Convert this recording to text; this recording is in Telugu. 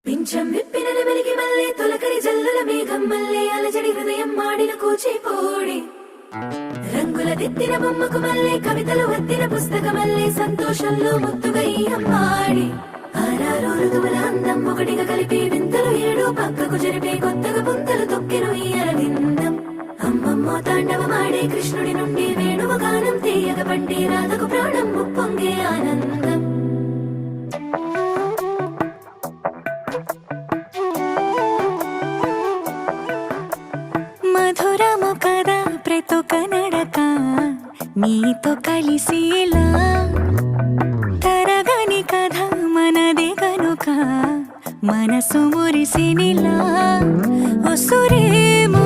పింఛం విప్పిన నెమలికి మల్లె తొలకరి జల్లుల మేఘం మల్లె అలజడి హృదయం మాడిన కూచిపోడి రంగుల దిద్దిన బొమ్మకు మల్లె కవితలు వద్దిన పుస్తక మల్లె సంతోషంలో ముద్దుగా ఈ అమ్మాడి ఆరారు ఋతువుల అందం ఒకటిగా కలిపి వింతలు ఏడు పక్కకు జరిపే కొత్తగా పుంతలు తొక్కెను ఈ అరవిందం అమ్మమ్మో తాండవమాడే కృష్ణుడి నుండి వేణువ గానం తీయగ పండి రాధకు ప్రాణం ముప్పొంగే ఆనందం మధురము కదా ప్రతొక నడక నీతో కలిసేలా తరగని కథ మనదే కనుక మనసు మురిసినిలా ఉసురేమో